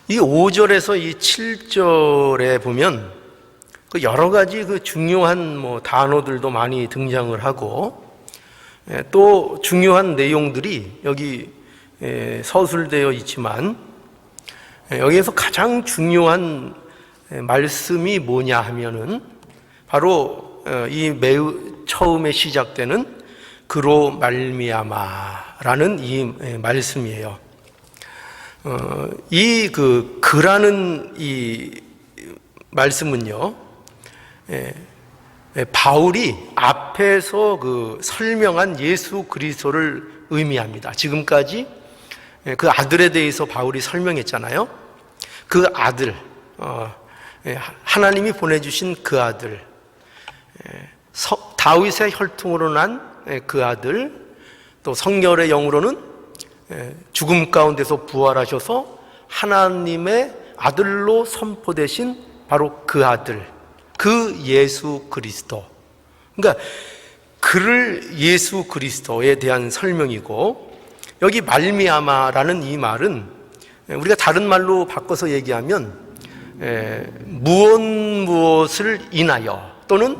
이 5절에서 이 7절에 보면 그 여러 가지 그 중요한 단어들도 많이 등장을 하고, 또 중요한 내용들이 여기 서술되어 있지만, 여기에서 가장 중요한 말씀이 뭐냐 하면은 바로 이 매우 처음에 시작되는 그로 말미암아라는 이 말씀이에요. 이 그라는 이 말씀은요, 바울이 앞에서 설명한 예수 그리스도를 의미합니다. 지금까지 그 아들에 대해서 바울이 설명했잖아요. 그 아들, 하나님이 보내주신 그 아들, 다윗의 혈통으로 난 그 아들, 또 성결의 영으로는 죽음 가운데서 부활하셔서 하나님의 아들로 선포되신 바로 그 아들, 그 예수 그리스도. 그러니까 그를 예수 그리스도에 대한 설명이고, 여기 말미암아라는 이 말은 우리가 다른 말로 바꿔서 얘기하면 무엇을 인하여 또는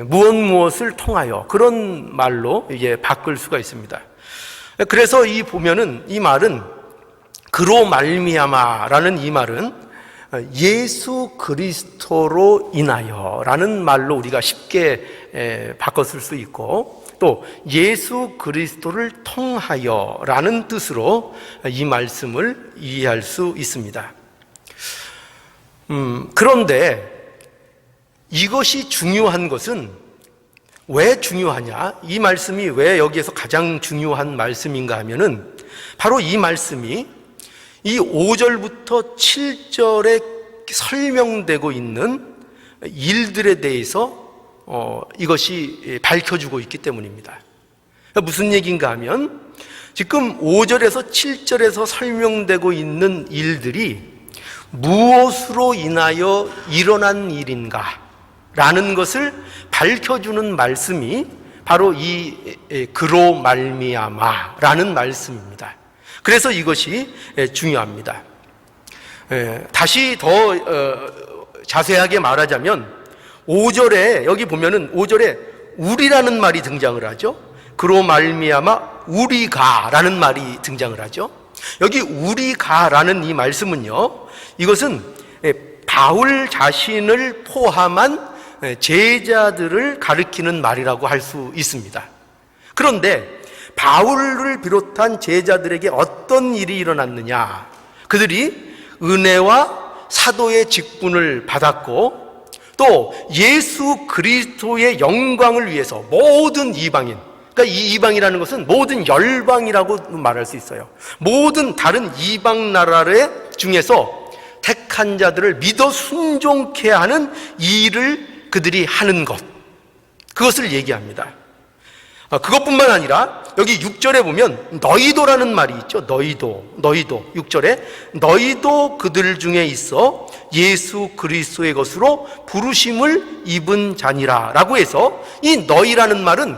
무엇을 통하여, 그런 말로 이제 바꿀 수가 있습니다. 그래서 보면은 이 말은, 그로 말미암아라는 이 말은 예수 그리스도로 인하여라는 말로 우리가 쉽게 바꿔 쓸 수 있고, 또 예수 그리스도를 통하여라는 뜻으로 이 말씀을 이해할 수 있습니다. 그런데 이것이 중요한 것은 왜 중요하냐? 이 말씀이 왜 여기에서 가장 중요한 말씀인가 하면은, 바로 이 말씀이 이 5절부터 7절에 설명되고 있는 일들에 대해서 이것이 밝혀주고 있기 때문입니다. 무슨 얘기인가 하면, 지금 5절에서 7절에서 설명되고 있는 일들이 무엇으로 인하여 일어난 일인가 라는 것을 밝혀주는 말씀이 바로 이 그로 말미암아라는 말씀입니다. 그래서 이것이 중요합니다. 다시 더 자세하게 말하자면, 5절에 여기 보면은 5절에 우리라는 말이 등장을 하죠. 그로 말미암아 우리가라는 말이 등장을 하죠. 여기 우리가라는 이 말씀은요, 이것은 바울 자신을 포함한 제자들을 가리키는 말이라고 할 수 있습니다. 그런데 바울을 비롯한 제자들에게 어떤 일이 일어났느냐? 그들이 은혜와 사도의 직분을 받았고, 또 예수 그리스도의 영광을 위해서 모든 이방인, 그러니까 이 이방이라는 것은 모든 열방이라고 말할 수 있어요. 모든 다른 이방 나라의 중에서 택한 자들을 믿어 순종케 하는 일을 그들이 하는 것, 그것을 얘기합니다. 그것뿐만 아니라 여기 6절에 보면 너희도라는 말이 있죠. 너희도 6절에 너희도 그들 중에 있어 예수 그리스도의 것으로 부르심을 입은 자니라 라고 해서, 이 너희라는 말은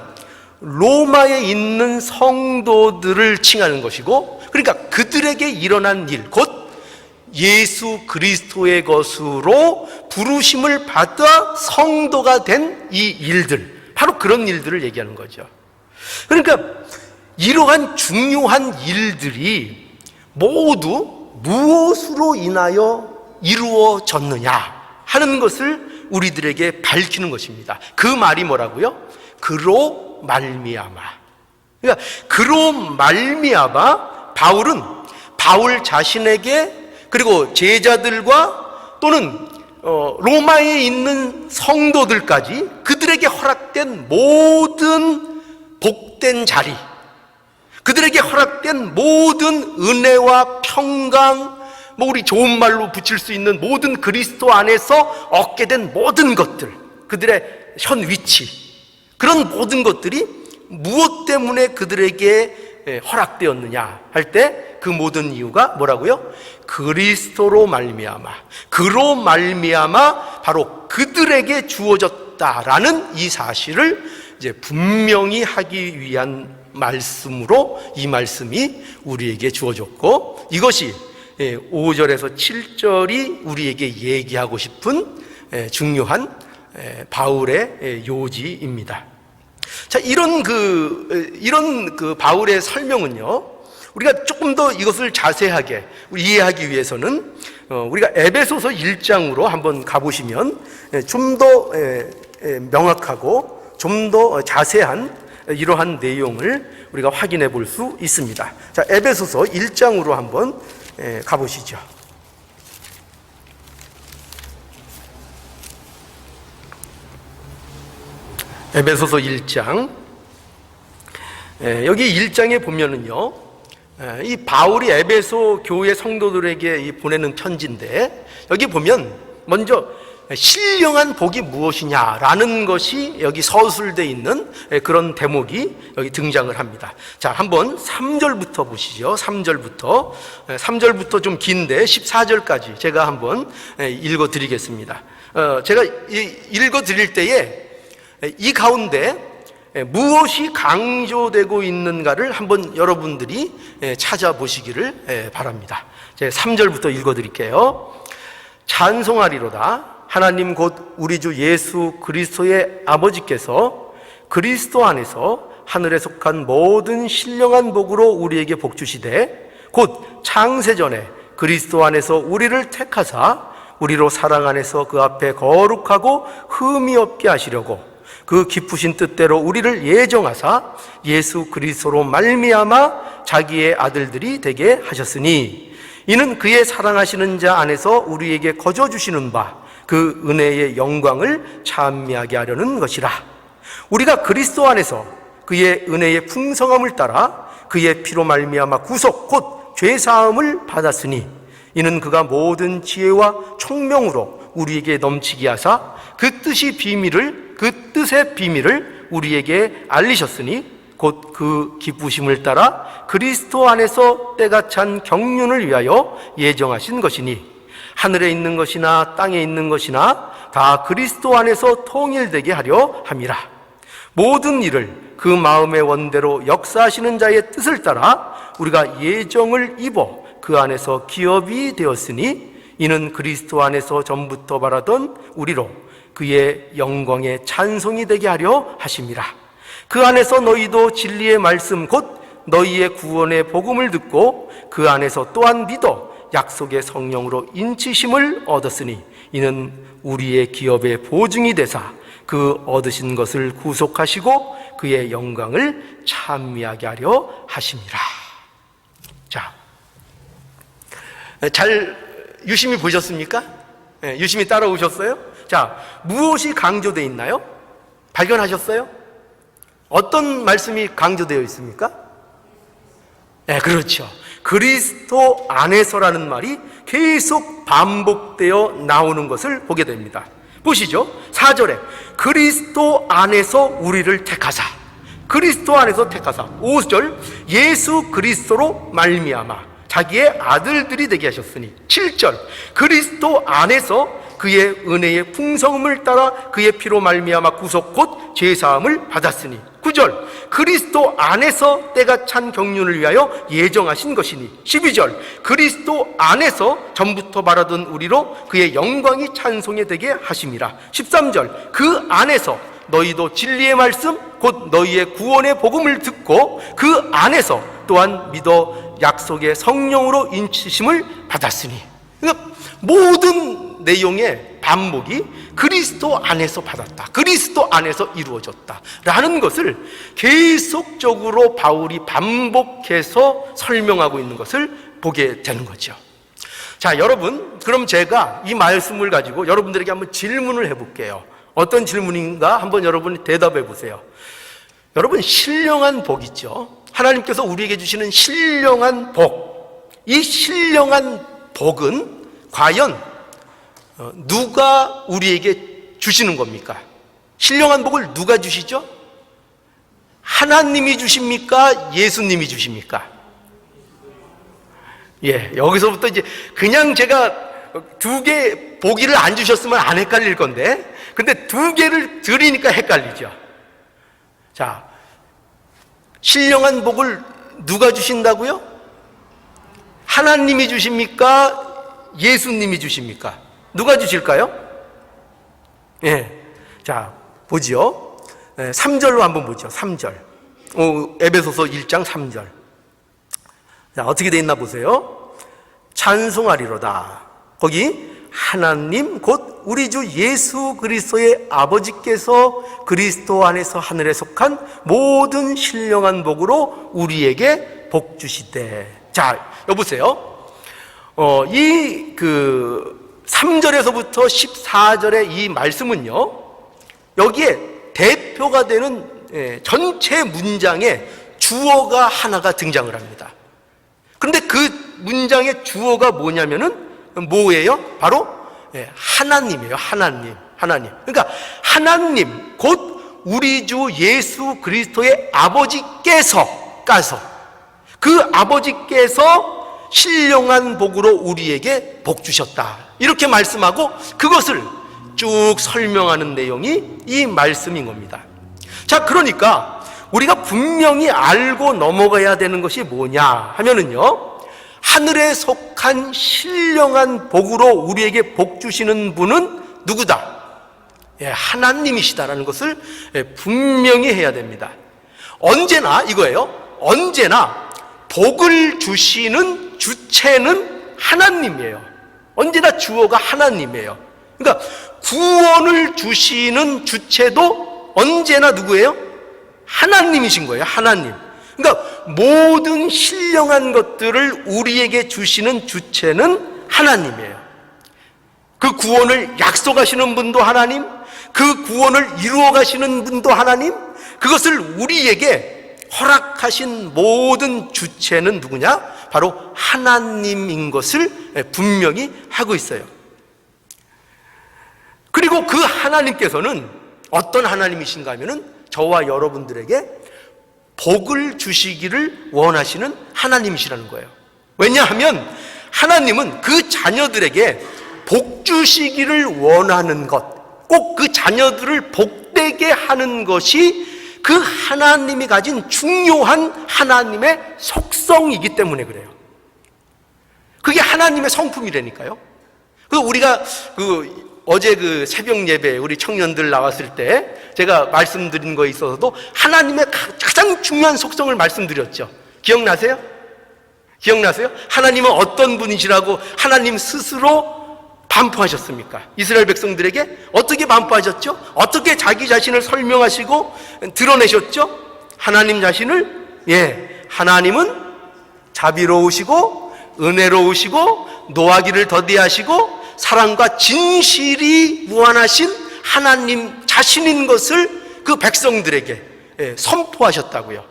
로마에 있는 성도들을 칭하는 것이고, 그러니까 그들에게 일어난 일, 곧 예수 그리스도의 것으로 부르심을 받아 성도가 된 이 일들, 바로 그런 일들을 얘기하는 거죠. 그러니까 이러한 중요한 일들이 모두 무엇으로 인하여 이루어졌느냐 하는 것을 우리들에게 밝히는 것입니다. 그 말이 뭐라고요? 그로 말미암아. 그러니까 그로 말미암아 바울은 바울 자신에게, 그리고 제자들과 또는 로마에 있는 성도들까지 그들에게 허락된 모든 복된 자리, 그들에게 허락된 모든 은혜와 평강, 우리 좋은 말로 붙일 수 있는 모든 그리스도 안에서 얻게 된 모든 것들, 그들의 현 위치, 그런 모든 것들이 무엇 때문에 그들에게 허락되었느냐 할 때 그 모든 이유가 뭐라고요? 그리스도로 말미암아, 그로 말미암아 바로 그들에게 주어졌다라는 이 사실을 이제 분명히 하기 위한 말씀으로 이 말씀이 우리에게 주어졌고, 이것이 5절에서 7절이 우리에게 얘기하고 싶은 중요한 바울의 요지입니다. 자, 이런 바울의 설명은요, 우리가 조금 더 이것을 자세하게 이해하기 위해서는 우리가 에베소서 1장으로 한번 가보시면 좀 더 명확하고 좀 더 자세한 이러한 내용을 우리가 확인해 볼 수 있습니다. 자, 에베소서 1장으로 한번 가보시죠. 에베소서 1장, 여기 1장에 보면은요, 이 바울이 에베소 교회 성도들에게 보내는 편지인데, 여기 보면 먼저 신령한 복이 무엇이냐라는 것이 여기 서술되어 있는 그런 대목이 여기 등장을 합니다. 자, 한번 3절부터 보시죠. 3절부터 좀 긴데 14절까지 제가 한번 읽어 드리겠습니다. 제가 읽어 드릴 때에 이 가운데 무엇이 강조되고 있는가를 한번 여러분들이 찾아보시기를 바랍니다. 제가 3절부터 읽어 드릴게요. 찬송하리로다. 하나님 곧 우리 주 예수 그리스도의 아버지께서 그리스도 안에서 하늘에 속한 모든 신령한 복으로 우리에게 복 주시되, 곧 창세전에 그리스도 안에서 우리를 택하사 우리로 사랑 안에서 그 앞에 거룩하고 흠이 없게 하시려고 그 기쁘신 뜻대로 우리를 예정하사 예수 그리스도로 말미암아 자기의 아들들이 되게 하셨으니, 이는 그의 사랑하시는 자 안에서 우리에게 거저 주시는 바 그 은혜의 영광을 찬미하게 하려는 것이라. 우리가 그리스도 안에서 그의 은혜의 풍성함을 따라 그의 피로 말미암아 구속 곧 죄사함을 받았으니, 이는 그가 모든 지혜와 총명으로 우리에게 넘치게 하사 그 뜻의 비밀을 우리에게 알리셨으니, 곧 그 기쁘심을 따라 그리스도 안에서 때가 찬 경륜을 위하여 예정하신 것이니, 하늘에 있는 것이나 땅에 있는 것이나 다 그리스도 안에서 통일되게 하려 함이라. 모든 일을 그 마음의 원대로 역사하시는 자의 뜻을 따라 우리가 예정을 입어 그 안에서 기업이 되었으니, 이는 그리스도 안에서 전부터 바라던 우리로 그의 영광의 찬송이 되게 하려 하심이라. 그 안에서 너희도 진리의 말씀 곧 너희의 구원의 복음을 듣고 그 안에서 또한 믿어 약속의 성령으로 인치심을 얻었으니, 이는 우리의 기업의 보증이 되사 그 얻으신 것을 구속하시고 그의 영광을 찬미하게 하려 하심이라. 자, 잘 유심히 보셨습니까? 유심히 따라오셨어요? 자, 무엇이 강조되어 있나요? 발견하셨어요? 어떤 말씀이 강조되어 있습니까? 네, 그렇죠. 그리스도 안에서라는 말이 계속 반복되어 나오는 것을 보게 됩니다. 보시죠. 4절에 그리스도 안에서 우리를 택하사, 그리스도 안에서 택하사. 5절 예수 그리스도로 말미암아 자기의 아들들이 되게 하셨으니. 7절 그리스도 안에서 그의 은혜의 풍성함을 따라 그의 피로 말미암아 구속 곧 죄사함을 받았으니. 9절 그리스도 안에서 때가 찬 경륜을 위하여 예정하신 것이니. 12절 그리스도 안에서 전부터 바라던 우리로 그의 영광이 찬송이 되게 하심이라. 13절 그 안에서 너희도 진리의 말씀 곧 너희의 구원의 복음을 듣고 그 안에서 또한 믿어 약속의 성령으로 인치심을 받았으니. 그러니까 모든 내용의 반복이 그리스도 안에서 받았다, 그리스도 안에서 이루어졌다 라는 것을 계속적으로 바울이 반복해서 설명하고 있는 것을 보게 되는 거죠. 자, 여러분, 그럼 제가 이 말씀을 가지고 여러분들에게 한번 질문을 해볼게요. 어떤 질문인가 한번 여러분이 대답해 보세요. 여러분, 신령한 복 있죠? 하나님께서 우리에게 주시는 신령한 복, 이 신령한 복은 과연 누가 우리에게 주시는 겁니까? 신령한 복을 누가 주시죠? 하나님이 주십니까? 예수님이 주십니까? 예, 여기서부터 이제 그냥 제가 두 개 보기를 안 주셨으면 안 헷갈릴 건데, 근데 두 개를 드리니까 헷갈리죠. 자, 신령한 복을 누가 주신다고요? 하나님이 주십니까? 예수님이 주십니까? 누가 주실까요? 예. 자, 보지요. 3절로 한번 보죠. 3절. 에베소서 1장 3절. 자, 어떻게 돼 있나 보세요. 찬송하리로다. 거기 하나님 곧 우리 주 예수 그리스도의 아버지께서 그리스도 안에서 하늘에 속한 모든 신령한 복으로 우리에게 복 주시되. 자, 여보세요. 이 3절에서부터 14절의 이 말씀은요, 여기에 대표가 되는 전체 문장에 주어가 하나가 등장을 합니다. 그런데 그 문장의 주어가 뭐냐면은 뭐예요? 바로 하나님이에요. 하나님. 그러니까 하나님 곧 우리 주 예수 그리스도의 아버지께서 그 아버지께서 신령한 복으로 우리에게 복 주셨다. 이렇게 말씀하고 그것을 쭉 설명하는 내용이 이 말씀인 겁니다. 자, 그러니까 우리가 분명히 알고 넘어가야 되는 것이 뭐냐 하면은요, 하늘에 속한 신령한 복으로 우리에게 복 주시는 분은 누구다? 하나님이시다라는 것을 분명히 해야 됩니다. 언제나 이거예요. 언제나 복을 주시는 주체는 하나님이에요. 언제나 주어가 하나님이에요. 그러니까 구원을 주시는 주체도 언제나 누구예요? 하나님이신 거예요. 하나님. 그러니까 모든 신령한 것들을 우리에게 주시는 주체는 하나님이에요. 그 구원을 약속하시는 분도 하나님, 그 구원을 이루어 가시는 분도 하나님, 그것을 우리에게 허락하신 모든 주체는 누구냐? 바로 하나님인 것을 분명히 하고 있어요. 그리고 그 하나님께서는 어떤 하나님이신가 하면은 저와 여러분들에게 복을 주시기를 원하시는 하나님이시라는 거예요. 왜냐하면 하나님은 그 자녀들에게 복 주시기를 원하는 것, 꼭 그 자녀들을 복되게 하는 것이 그 하나님이 가진 중요한 하나님의 속성이기 때문에 그래요. 그게 하나님의 성품이라니까요. 우리가 어제 새벽 예배 우리 청년들 나왔을 때 제가 말씀드린 거에 있어서도 하나님의 가장 중요한 속성을 말씀드렸죠. 기억나세요? 하나님은 어떤 분이시라고 하나님 스스로 반포하셨습니까? 이스라엘 백성들에게 어떻게 반포하셨죠? 어떻게 자기 자신을 설명하시고 드러내셨죠? 하나님 자신을, 하나님은 자비로우시고 은혜로우시고 노하기를 더디하시고 사랑과 진실이 무한하신 하나님 자신인 것을 그 백성들에게 선포하셨다고요.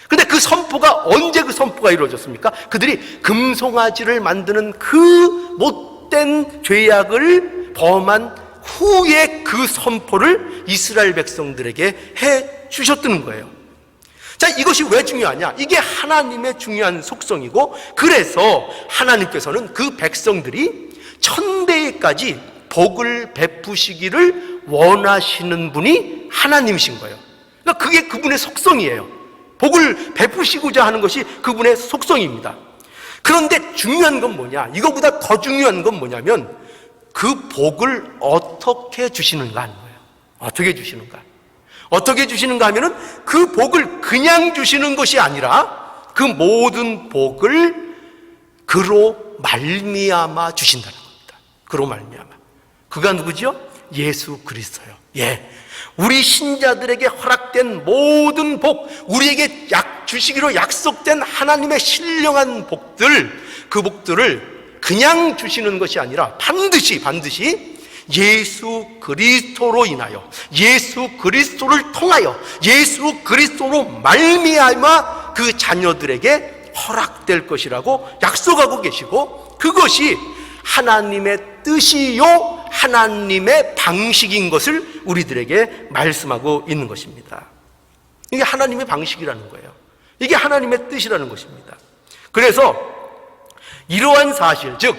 근데 그 선포가 언제 그 선포가 이루어졌습니까? 그들이 금송아지를 만드는 그 못된 죄악을 범한 후에 그 선포를 이스라엘 백성들에게 해 주셨다는 거예요. 자, 이것이 왜 중요하냐? 이게 하나님의 중요한 속성이고, 그래서 하나님께서는 그 백성들이 천대까지 복을 베푸시기를 원하시는 분이 하나님이신 거예요. 그러니까 그게 그분의 속성이에요. 복을 베푸시고자 하는 것이 그분의 속성입니다. 그런데 중요한 건 뭐냐? 이거보다 더 중요한 건 뭐냐면 그 복을 어떻게 주시는가 하는 거예요. 어떻게 주시는가? 어떻게 주시는가 하면은 그 복을 그냥 주시는 것이 아니라 그 모든 복을 그로 말미암아 주신다는 겁니다. 그로 말미암아. 그가 누구죠? 예수 그리스도요. 우리 신자들에게 허락된 모든 복, 우리에게 주시기로 약속된 하나님의 신령한 복들, 그 복들을 그냥 주시는 것이 아니라 반드시 예수 그리스도로 인하여, 예수 그리스도를 통하여, 예수 그리스도로 말미암아 그 자녀들에게 허락될 것이라고 약속하고 계시고, 그것이 하나님의 뜻이요 하나님의 방식인 것을 우리들에게 말씀하고 있는 것입니다. 이게 하나님의 방식이라는 거예요. 이게 하나님의 뜻이라는 것입니다. 그래서 이러한 사실, 즉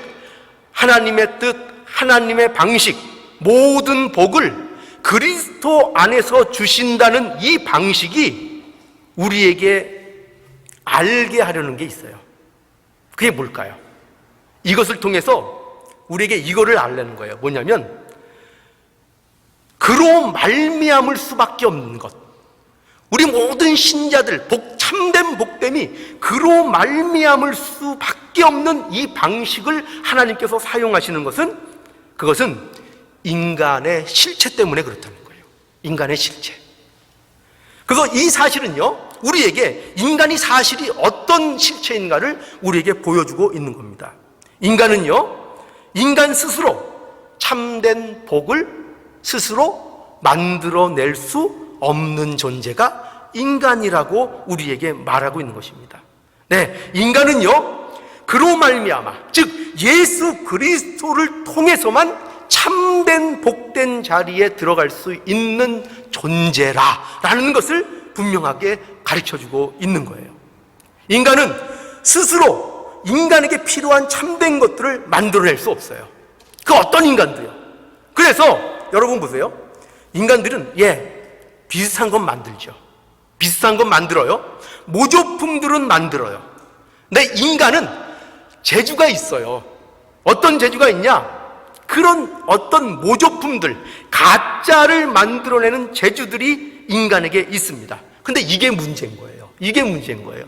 하나님의 뜻, 하나님의 방식, 모든 복을 그리스도 안에서 주신다는 이 방식이 우리에게 알게 하려는 게 있어요. 그게 뭘까요? 이것을 통해서 우리에게 이거를 알려는 거예요. 뭐냐면 그로 말미암을 수밖에 없는 것. 우리 모든 신자들 참된 복됨이 그로 말미암을 수밖에 없는 이 방식을 하나님께서 사용하시는 것은, 그것은 인간의 실체 때문에 그렇다는 거예요. 인간의 실체. 그래서 이 사실은요, 우리에게 인간이 사실이 어떤 실체인가를 우리에게 보여주고 있는 겁니다. 인간은요, 인간 스스로 참된 복을 스스로 만들어낼 수 없는 존재가 인간이라고 우리에게 말하고 있는 것입니다. 네, 인간은요, 그로 말미암아, 즉 예수 그리스도를 통해서만 참된 복된 자리에 들어갈 수 있는 존재라라는 것을 분명하게 가르쳐주고 있는 거예요. 인간은 스스로 인간에게 필요한 참된 것들을 만들어낼 수 없어요. 그 어떤 인간도요. 그래서 여러분 보세요. 인간들은 비슷한 것 만들죠. 비슷한 것 만들어요. 모조품들은 만들어요. 근데 인간은 재주가 있어요. 어떤 재주가 있냐? 그런 어떤 모조품들, 가짜를 만들어내는 재주들이 인간에게 있습니다. 근데 이게 문제인 거예요. 이게 문제인 거예요.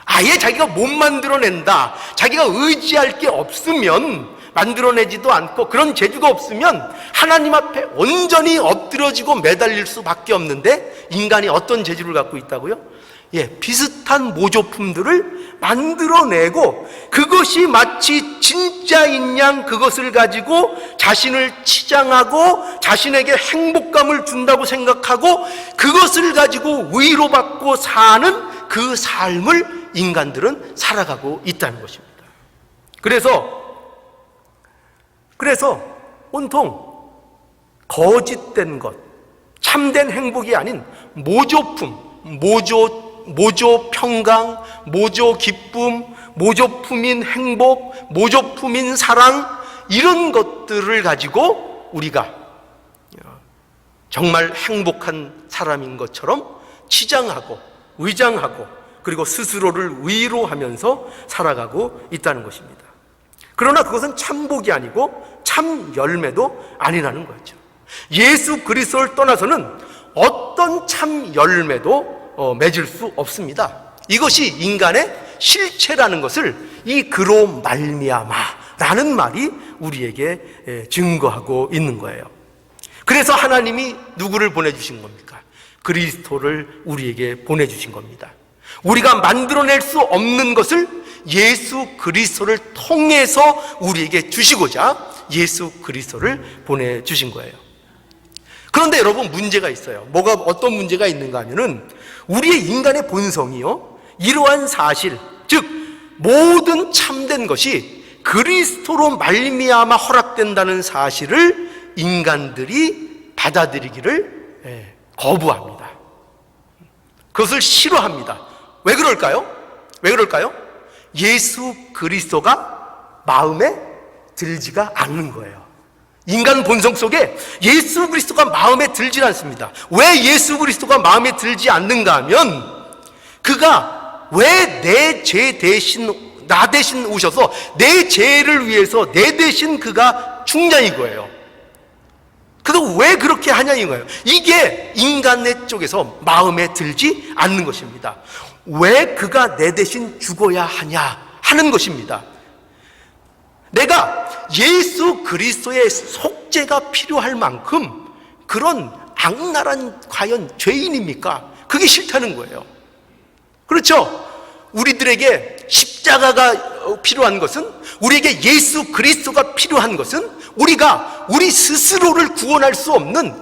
아예 자기가 못 만들어낸다, 자기가 의지할 게 없으면, 만들어내지도 않고 그런 재주가 없으면 하나님 앞에 온전히 엎드러지고 매달릴 수밖에 없는데, 인간이 어떤 재주를 갖고 있다고요? 비슷한 모조품들을 만들어내고 그것이 마치 진짜인 양 그것을 가지고 자신을 치장하고 자신에게 행복감을 준다고 생각하고 그것을 가지고 위로받고 사는 그 삶을 인간들은 살아가고 있다는 것입니다. 그래서 온통 거짓된 것, 참된 행복이 아닌 모조품, 모조 평강, 모조 기쁨, 모조품인 행복, 모조품인 사랑, 이런 것들을 가지고 우리가 정말 행복한 사람인 것처럼 치장하고 위장하고 그리고 스스로를 위로하면서 살아가고 있다는 것입니다. 그러나 그것은 참복이 아니고 참 열매도 아니라는 거죠. 예수 그리스도를 떠나서는 어떤 참 열매도 맺을 수 없습니다. 이것이 인간의 실체라는 것을 이 그로 말미암아라는 말이 우리에게 증거하고 있는 거예요. 그래서 하나님이 누구를 보내주신 겁니까? 그리스도를 우리에게 보내주신 겁니다. 우리가 만들어낼 수 없는 것을 예수 그리스도를 통해서 우리에게 주시고자 예수 그리스도를 보내주신 거예요. 그런데 여러분, 문제가 있어요. 어떤 문제가 있는가 하면은 우리의 인간의 본성이요, 이러한 사실, 즉 모든 참된 것이 그리스도로 말미암아 허락된다는 사실을 인간들이 받아들이기를 거부합니다. 그것을 싫어합니다. 왜 그럴까요? 예수 그리스도가 마음에 들지가 않는 거예요. 인간 본성 속에 예수 그리스도가 마음에 들지 않습니다. 왜 예수 그리스도가 마음에 들지 않는가 하면, 그가 왜 내 죄 대신, 나 대신 오셔서 내 죄를 위해서 내 대신 그가 죽냐 이거예요. 그가 왜 그렇게 하냐 이거예요. 이게 인간의 쪽에서 마음에 들지 않는 것입니다. 왜 그가 내 대신 죽어야 하냐 하는 것입니다. 내가 예수 그리스도의 속죄가 필요할 만큼 그런 악랄한 과연 죄인입니까? 그게 싫다는 거예요. 그렇죠? 우리들에게 십자가가 필요한 것은, 우리에게 예수 그리스도가 필요한 것은 우리가 우리 스스로를 구원할 수 없는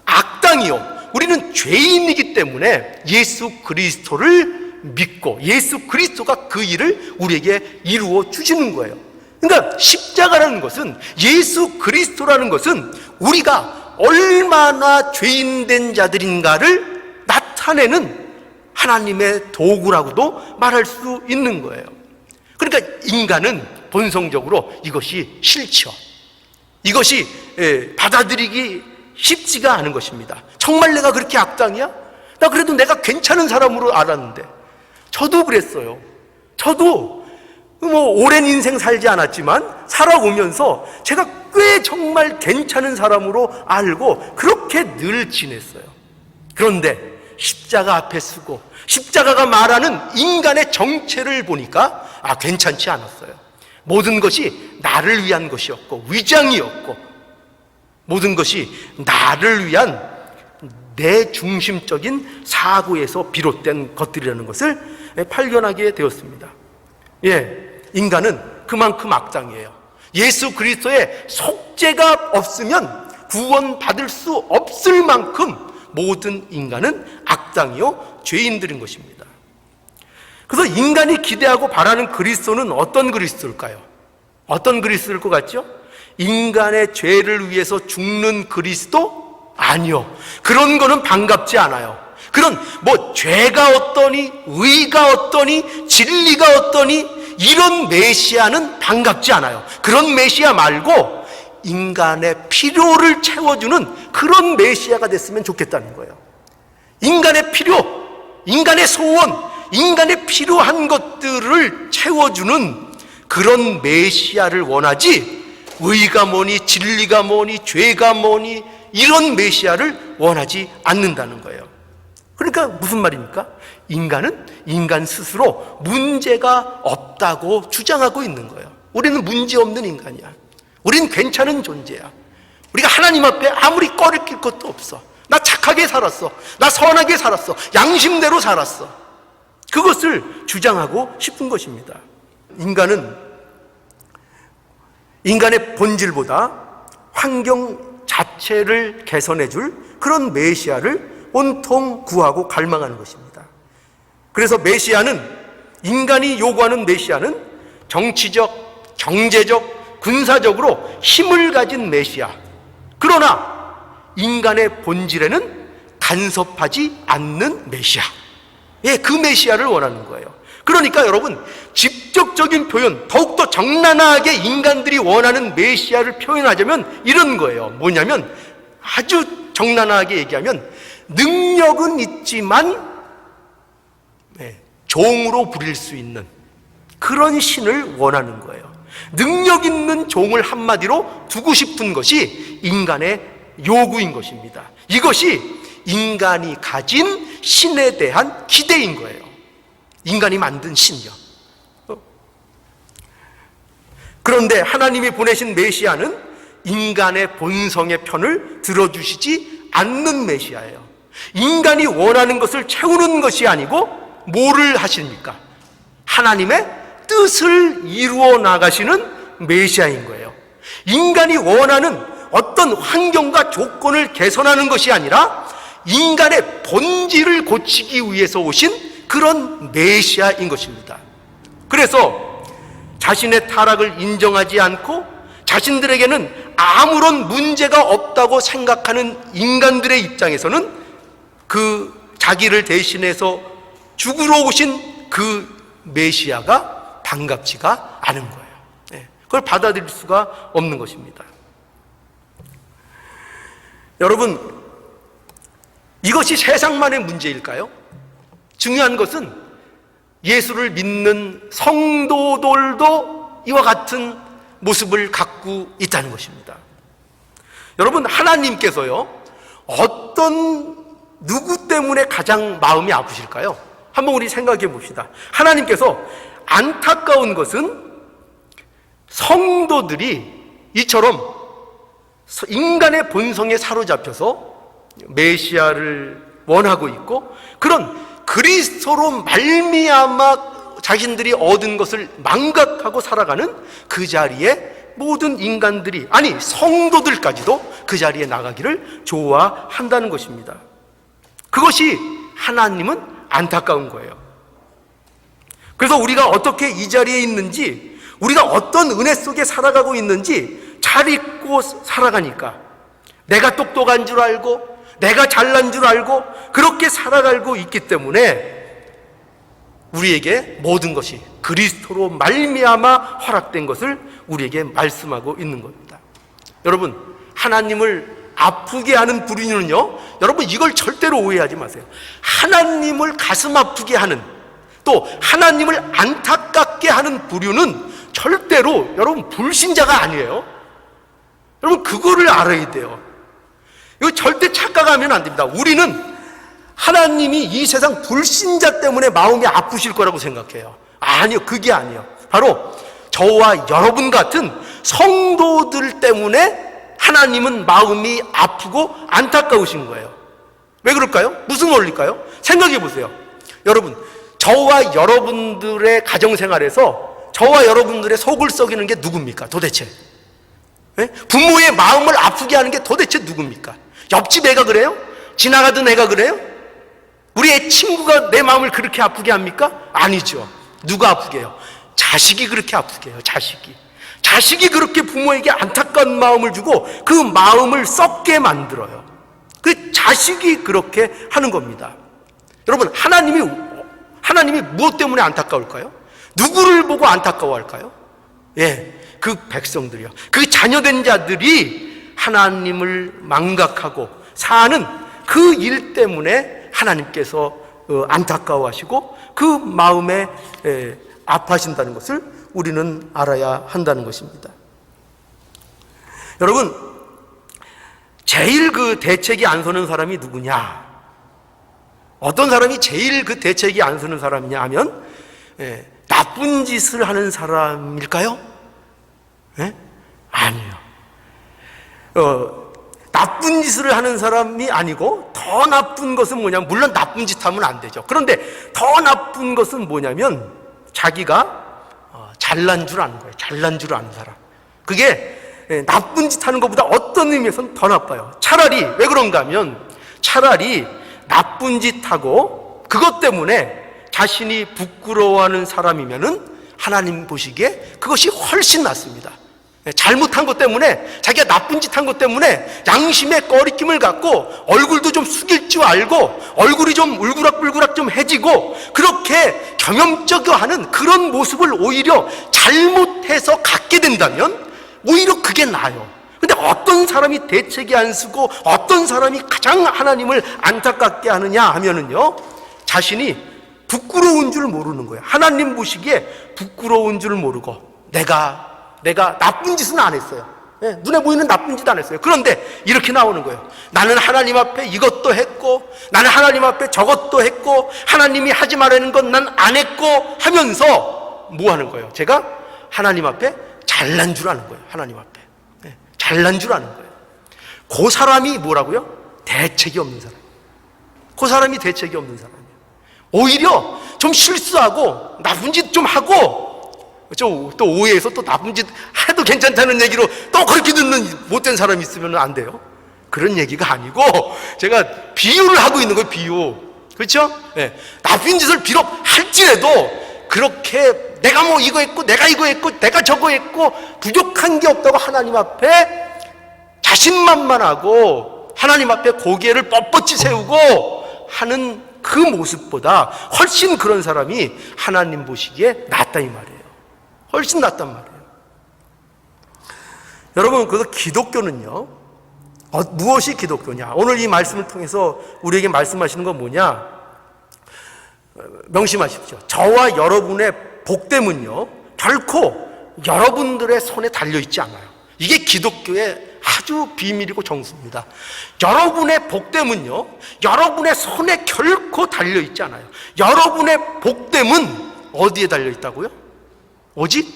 악당이요, 우리는 죄인이기 때문에 예수 그리스도를 믿고 예수 그리스도가 그 일을 우리에게 이루어 주시는 거예요. 그러니까 십자가라는 것은, 예수 그리스도라는 것은 우리가 얼마나 죄인된 자들인가를 나타내는 하나님의 도구라고도 말할 수 있는 거예요. 그러니까 인간은 본성적으로 이것이 싫죠. 이것이 받아들이기 쉽지가 않은 것입니다. 정말 내가 그렇게 악당이야? 나 그래도 내가 괜찮은 사람으로 알았는데, 저도 그랬어요. 저도 오랜 인생 살지 않았지만 살아오면서 제가 꽤 정말 괜찮은 사람으로 알고 그렇게 늘 지냈어요. 그런데 십자가 앞에 서고 십자가가 말하는 인간의 정체를 보니까 괜찮지 않았어요. 모든 것이 나를 위한 것이었고 위장이었고 모든 것이 나를 위한 내 중심적인 사고에서 비롯된 것들이라는 것을 발견하게 되었습니다. 인간은 그만큼 악당이에요. 예수 그리스도의 속죄가 없으면 구원받을 수 없을 만큼 모든 인간은 악당이요 죄인들인 것입니다. 그래서 인간이 기대하고 바라는 그리스도는 어떤 그리스도일까요? 어떤 그리스도일 것 같죠? 인간의 죄를 위해서 죽는 그리스도? 아니요. 그런 거는 반갑지 않아요. 그런 죄가 어떠니 의가 어떠니 진리가 어떠니 이런 메시아는 반갑지 않아요. 그런 메시아 말고 인간의 필요를 채워주는 그런 메시아가 됐으면 좋겠다는 거예요. 인간의 필요, 인간의 소원, 인간의 필요한 것들을 채워주는 그런 메시아를 원하지 의가 뭐니 진리가 뭐니 죄가 뭐니 이런 메시아를 원하지 않는다는 거예요. 그러니까 무슨 말입니까? 인간은 인간 스스로 문제가 없다고 주장하고 있는 거예요. 우리는 문제 없는 인간이야. 우린 괜찮은 존재야. 우리가 하나님 앞에 아무리 꺼리낄 것도 없어. 나 착하게 살았어. 나 선하게 살았어. 양심대로 살았어. 그것을 주장하고 싶은 것입니다. 인간은 인간의 본질보다 환경 자체를 개선해 줄 그런 메시아를 온통 구하고 갈망하는 것입니다. 그래서 메시아는, 인간이 요구하는 메시아는 정치적, 경제적, 군사적으로 힘을 가진 메시아. 그러나 인간의 본질에는 간섭하지 않는 메시아. 그 메시아를 원하는 거예요. 그러니까 여러분, 직접적인 표현, 더욱더 적나라하게 인간들이 원하는 메시아를 표현하자면 이런 거예요. 뭐냐면, 아주 적나라하게 얘기하면 능력은 있지만 종으로 부릴 수 있는 그런 신을 원하는 거예요. 능력 있는 종을 한마디로 두고 싶은 것이 인간의 요구인 것입니다. 이것이 인간이 가진 신에 대한 기대인 거예요. 인간이 만든 신이요. 그런데 하나님이 보내신 메시아는 인간의 본성의 편을 들어주시지 않는 메시아예요. 인간이 원하는 것을 채우는 것이 아니고 뭐를 하십니까? 하나님의 뜻을 이루어 나가시는 메시아인 거예요. 인간이 원하는 어떤 환경과 조건을 개선하는 것이 아니라 인간의 본질을 고치기 위해서 오신 그런 메시아인 것입니다. 그래서 자신의 타락을 인정하지 않고 자신들에게는 아무런 문제가 없다고 생각하는 인간들의 입장에서는 그 자기를 대신해서 죽으러 오신 그 메시아가 반갑지가 않은 거예요. 그걸 받아들일 수가 없는 것입니다. 여러분, 이것이 세상만의 문제일까요? 중요한 것은 예수를 믿는 성도들도 이와 같은 모습을 갖고 있다는 것입니다. 여러분, 하나님께서요, 누구 때문에 가장 마음이 아프실까요? 한번 우리 생각해 봅시다. 하나님께서 안타까운 것은 성도들이 이처럼 인간의 본성에 사로잡혀서 메시아를 원하고 있고 그런 그리스도로 말미암아 자신들이 얻은 것을 망각하고 살아가는 그 자리에 모든 인간들이, 아니 성도들까지도 그 자리에 나가기를 좋아한다는 것입니다. 그것이 하나님은 안타까운 거예요. 그래서 우리가 어떻게 이 자리에 있는지, 우리가 어떤 은혜 속에 살아가고 있는지 잘 잊고 살아가니까 내가 똑똑한 줄 알고 내가 잘난 줄 알고 그렇게 살아가고 있기 때문에 우리에게 모든 것이 그리스도로 말미암아 허락된 것을 우리에게 말씀하고 있는 겁니다. 여러분, 하나님을 아프게 하는 불의는요, 여러분 이걸 절대로 오해하지 마세요. 하나님을 가슴 아프게 하는, 또 하나님을 안타깝게 하는 부류는 절대로 여러분 불신자가 아니에요. 여러분 그거를 알아야 돼요. 이거 절대 착각하면 안 됩니다. 우리는 하나님이 이 세상 불신자 때문에 마음이 아프실 거라고 생각해요. 아니요, 그게 아니에요. 바로 저와 여러분 같은 성도들 때문에 하나님은 마음이 아프고 안타까우신 거예요. 왜 그럴까요? 무슨 원리일까요? 생각해 보세요. 여러분, 저와 여러분들의 가정생활에서 저와 여러분들의 속을 썩이는 게 누굽니까? 도대체 부모의 마음을 아프게 하는 게 도대체 누굽니까? 옆집 애가 그래요? 지나가던 애가 그래요? 우리 애 친구가 내 마음을 그렇게 아프게 합니까? 아니죠. 누가 아프게 해요? 자식이 그렇게 아프게 해요. 자식이 그렇게 부모에게 안타까운 마음을 주고 그 마음을 썩게 만들어요. 그 자식이 그렇게 하는 겁니다. 여러분, 하나님이 무엇 때문에 안타까울까요? 누구를 보고 안타까워할까요? 그 백성들이요. 그 자녀된 자들이 하나님을 망각하고 사는 그 일 때문에 하나님께서 안타까워하시고 그 마음에 아파하신다는 것을 우리는 알아야 한다는 것입니다. 여러분, 제일 그 대책이 안 서는 사람이 누구냐? 어떤 사람이 제일 그 대책이 안 서는 사람이냐 하면 나쁜 짓을 하는 사람일까요? 아니에요. 나쁜 짓을 하는 사람이 아니고 더 나쁜 것은 뭐냐면, 물론 나쁜 짓 하면 안 되죠. 그런데 더 나쁜 것은 뭐냐면 자기가 잘난 줄 아는 거예요. 잘난 줄 아는 사람. 그게 나쁜 짓 하는 것보다 어떤 의미에서는 더 나빠요. 차라리 왜 그런가 하면, 차라리 나쁜 짓 하고 그것 때문에 자신이 부끄러워하는 사람이면은 하나님 보시기에 그것이 훨씬 낫습니다. 잘못한 것 때문에, 자기가 나쁜 짓 한 것 때문에 양심의 꺼리낌을 갖고 얼굴도 좀 숙일 줄 알고 얼굴이 좀 울그락불그락 좀 해지고 그렇게 겸염쩍어하는 그런 모습을 오히려 잘못해서 갖게 된다면 오히려 그게 나아요. 근데 어떤 사람이 대책이 안 쓰고 어떤 사람이 가장 하나님을 안타깝게 하느냐 하면은요, 자신이 부끄러운 줄 모르는 거예요. 하나님 보시기에 부끄러운 줄 모르고 내가 나쁜 짓은 안 했어요. 눈에 보이는 나쁜 짓 안 했어요. 그런데 이렇게 나오는 거예요. 나는 하나님 앞에 이것도 했고, 나는 하나님 앞에 저것도 했고, 하나님이 하지 말라는 건 난 안 했고 하면서 뭐 하는 거예요? 제가 하나님 앞에 잘난 줄 아는 거예요. 하나님 앞에 잘난 줄 아는 거예요. 그 사람이 뭐라고요? 대책이 없는 사람. 그 사람이 대책이 없는 사람이에요. 오히려 좀 실수하고 나쁜 짓 좀 하고 또 오해해서 또 나쁜 짓 해도 괜찮다는 얘기로 또 그렇게 듣는 못된 사람이 있으면 안 돼요. 그런 얘기가 아니고 제가 비유를 하고 있는 거예요. 비유. 그렇죠? 나쁜 짓을 비록 할지라도 그렇게 내가 뭐 이거 했고 내가 이거 했고 내가 저거 했고 부족한 게 없다고 하나님 앞에 자신만만하고 하나님 앞에 고개를 뻣뻣이 세우고 하는 그 모습보다 훨씬 그런 사람이 하나님 보시기에 낫다 이 말이에요. 훨씬 낫단 말이에요. 여러분, 그래서 기독교는요, 무엇이 기독교냐? 오늘 이 말씀을 통해서 우리에게 말씀하시는 건 뭐냐? 명심하십시오. 저와 여러분의 복됨은요, 결코 여러분들의 손에 달려있지 않아요. 이게 기독교의 아주 비밀이고 정수입니다. 여러분의 복됨은요, 여러분의 손에 결코 달려있지 않아요. 여러분의 복됨은 어디에 달려있다고요? 오직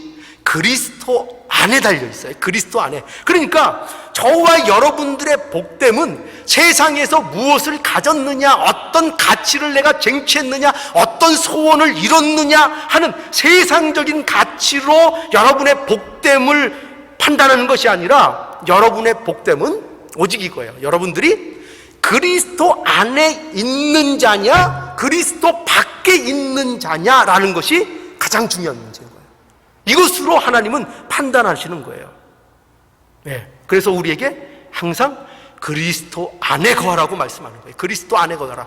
그리스도 안에 달려있어요. 그리스도 안에. 그러니까 저와 여러분들의 복됨은 세상에서 무엇을 가졌느냐, 어떤 가치를 내가 쟁취했느냐, 어떤 소원을 이뤘느냐 하는 세상적인 가치로 여러분의 복됨을 판단하는 것이 아니라, 여러분의 복됨은 오직 이거예요. 여러분들이 그리스도 안에 있는 자냐, 그리스도 밖에 있는 자냐라는 것이 가장 중요한 문제인 거예요. 이것으로 하나님은 판단하시는 거예요. 그래서 우리에게 항상 그리스도 안에 거하라고 말씀하는 거예요. 그리스도 안에 거하라.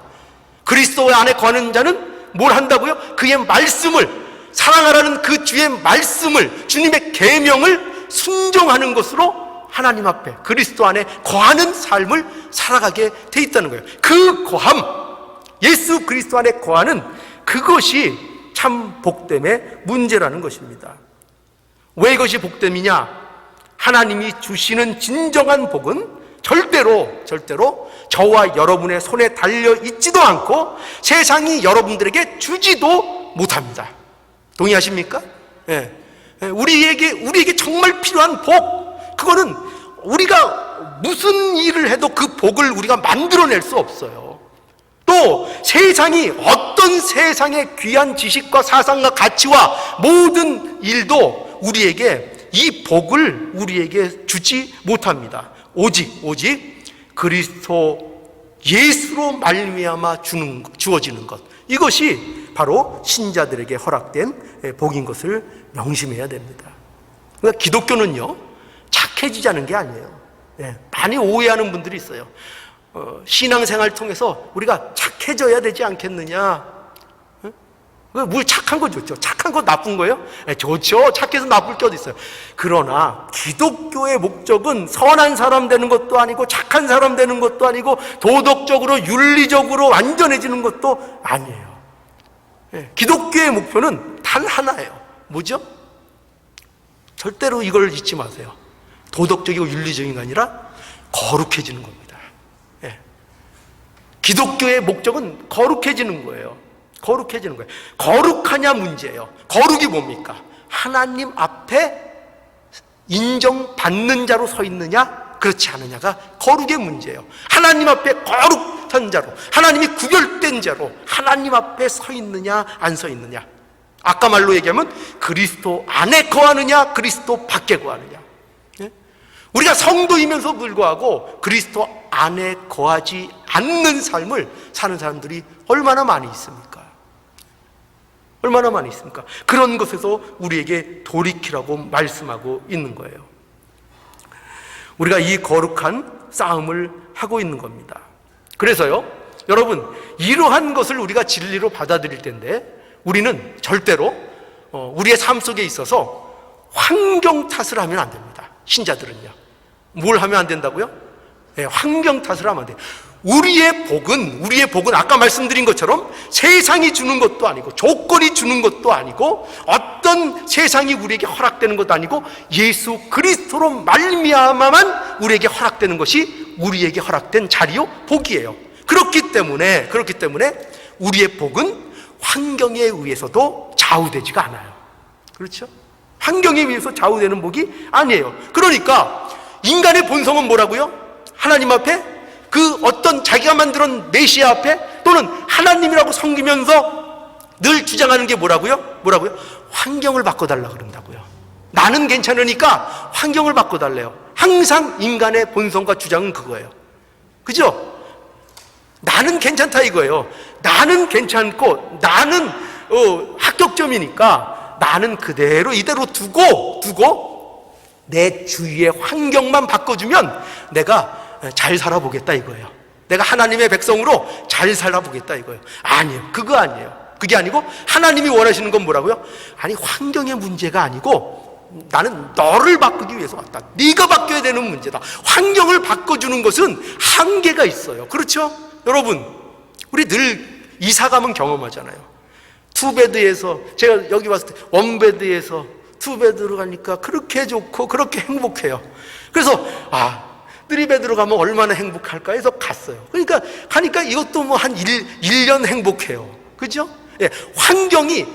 그리스도 안에 거하는 자는 뭘 한다고요? 그의 말씀을, 사랑하라는 그 주의 말씀을, 주님의 계명을 순종하는 것으로 하나님 앞에 그리스도 안에 거하는 삶을 살아가게 돼 있다는 거예요. 그 거함, 예수 그리스도 안에 거하는 그것이 참 복됨의 문제라는 것입니다. 왜 이것이 복됨이냐? 하나님이 주시는 진정한 복은 절대로 저와 여러분의 손에 달려 있지도 않고 세상이 여러분들에게 주지도 못합니다. 동의하십니까? 예. 우리에게 정말 필요한 복, 그거는 우리가 무슨 일을 해도 그 복을 우리가 만들어낼 수 없어요. 또 어떤 세상의 귀한 지식과 사상과 가치와 모든 일도 우리에게 이 복을 우리에게 주지 못합니다. 오직 그리스도 예수로 말미암아 주어지는 것, 이것이 바로 신자들에게 허락된 복인 것을 명심해야 됩니다. 그러니까 기독교는요, 착해지자는 게 아니에요. 많이 오해하는 분들이 있어요. 신앙생활을 통해서 우리가 착해져야 되지 않겠느냐? 뭘 착한 거 좋죠. 착한 거 나쁜 거예요? 좋죠. 착해서 나쁠 게 어디 있어요. 그러나 기독교의 목적은 선한 사람 되는 것도 아니고 착한 사람 되는 것도 아니고 도덕적으로 윤리적으로 완전해지는 것도 아니에요. 기독교의 목표는 단 하나예요. 뭐죠? 절대로 이걸 잊지 마세요. 도덕적이고 윤리적인 게 아니라 거룩해지는 겁니다. 기독교의 목적은 거룩해지는 거예요. 거룩해지는 거예요. 거룩하냐 문제예요. 거룩이 뭡니까? 하나님 앞에 인정받는 자로 서 있느냐 그렇지 않느냐가 거룩의 문제예요. 하나님 앞에 거룩한 자로, 하나님이 구별된 자로 하나님 앞에 서 있느냐 안 서 있느냐. 아까 말로 얘기하면 그리스도 안에 거하느냐 그리스도 밖에 거하느냐. 우리가 성도이면서 불구하고 그리스도 안에 거하지 않는 삶을 사는 사람들이 얼마나 많이 있습니까? 얼마나 많이 있습니까? 그런 것에서 우리에게 돌이키라고 말씀하고 있는 거예요. 우리가 이 거룩한 싸움을 하고 있는 겁니다. 그래서요, 여러분, 이러한 것을 우리가 진리로 받아들일 텐데 우리는 절대로 우리의 삶 속에 있어서 환경 탓을 하면 안 됩니다. 신자들은요. 뭘 하면 안 된다고요? 환경 탓을 하면 안 돼요. 우리의 복은 아까 말씀드린 것처럼 세상이 주는 것도 아니고 조건이 주는 것도 아니고 어떤 세상이 우리에게 허락되는 것도 아니고 예수 그리스도로 말미암아만 우리에게 허락되는 것이 우리에게 허락된 자리요 복이에요. 그렇기 때문에 우리의 복은 환경에 의해서도 좌우되지가 않아요. 그렇죠? 환경에 의해서 좌우되는 복이 아니에요. 그러니까 인간의 본성은 뭐라고요? 하나님 앞에 그 어떤 자기가 만들어낸 메시아 앞에 또는 하나님이라고 섬기면서 늘 주장하는 게 뭐라고요? 환경을 바꿔달라 그런다고요. 나는 괜찮으니까 환경을 바꿔달래요. 항상 인간의 본성과 주장은 그거예요. 그죠? 나는 괜찮다 이거예요. 나는 괜찮고 나는 합격점이니까 나는 이대로 두고 내 주위의 환경만 바꿔주면 내가 잘 살아보겠다 이거예요. 내가 하나님의 백성으로 잘 살아보겠다 이거예요. 아니에요. 그거 아니에요. 그게 아니고 하나님이 원하시는 건 뭐라고요? 아니, 환경의 문제가 아니고 나는 너를 바꾸기 위해서 왔다. 네가 바뀌어야 되는 문제다. 환경을 바꿔주는 것은 한계가 있어요. 그렇죠? 여러분, 우리 늘 이사 가면 경험하잖아요. 투베드에서, 제가 여기 왔을 때 원베드에서 투베드로 가니까 그렇게 좋고 그렇게 행복해요. 그래서 쓰리베드로 가면 얼마나 행복할까 해서 갔어요. 그러니까 가니까 이것도 뭐 한 1년 행복해요. 그죠? 환경이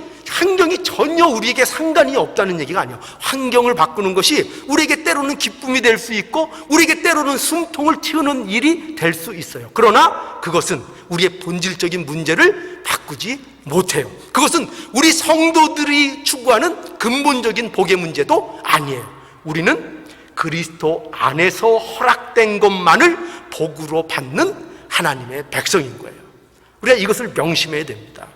전혀 우리에게 상관이 없다는 얘기가 아니에요. 환경을 바꾸는 것이 우리에게 때로는 기쁨이 될 수 있고 우리에게 때로는 숨통을 틔우는 일이 될 수 있어요. 그러나 그것은 우리의 본질적인 문제를 바꾸지 못해요. 그것은 우리 성도들이 추구하는 근본적인 복의 문제도 아니에요. 우리는 그리스도 안에서 허락된 것만을 복으로 받는 하나님의 백성인 거예요. 우리가 이것을 명심해야 됩니다.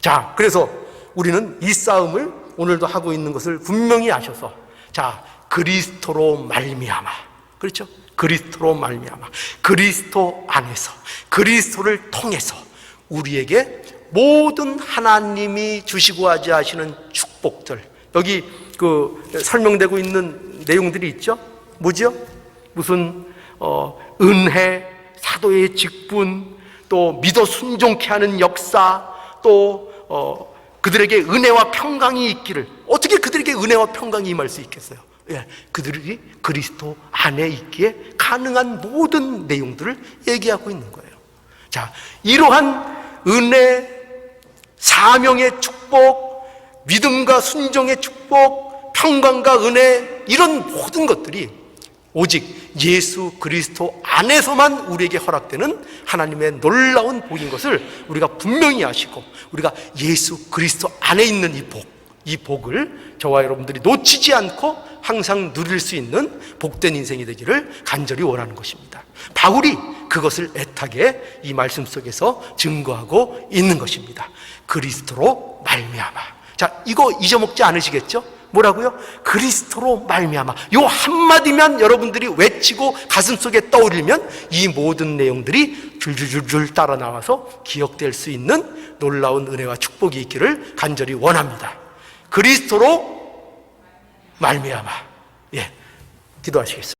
자, 그래서 우리는 이 싸움을 오늘도 하고 있는 것을 분명히 아셔서, 그리스도로 말미암아, 그렇죠? 그리스도로 말미암아, 그리스도 안에서, 그리스도를 통해서 우리에게 모든 하나님이 주시고 하시는 축복들, 여기 설명되고 있는 내용들이 있죠? 뭐죠? 무슨 은혜, 사도의 직분, 또 믿어 순종케 하는 역사, 또 그들에게 은혜와 평강이 있기를. 어떻게 그들에게 은혜와 평강이 임할 수 있겠어요? 예, 그들이 그리스도 안에 있기에 가능한 모든 내용들을 얘기하고 있는 거예요. 자, 이러한 은혜, 사명의 축복, 믿음과 순종의 축복, 평강과 은혜, 이런 모든 것들이 오직 예수 그리스도 안에서만 우리에게 허락되는 하나님의 놀라운 복인 것을 우리가 분명히 아시고, 우리가 예수 그리스도 안에 있는 이 복을 저와 여러분들이 놓치지 않고 항상 누릴 수 있는 복된 인생이 되기를 간절히 원하는 것입니다. 바울이 그것을 애타게 이 말씀 속에서 증거하고 있는 것입니다. 그리스도로 말미암아. 자, 이거 잊어먹지 않으시겠죠? 뭐라고요? 그리스도로 말미암아. 요 한마디만 여러분들이 외치고 가슴속에 떠올리면 이 모든 내용들이 줄줄줄줄 따라 나와서 기억될 수 있는 놀라운 은혜와 축복이 있기를 간절히 원합니다. 그리스도로 말미암아. 예, 기도하시겠습니다.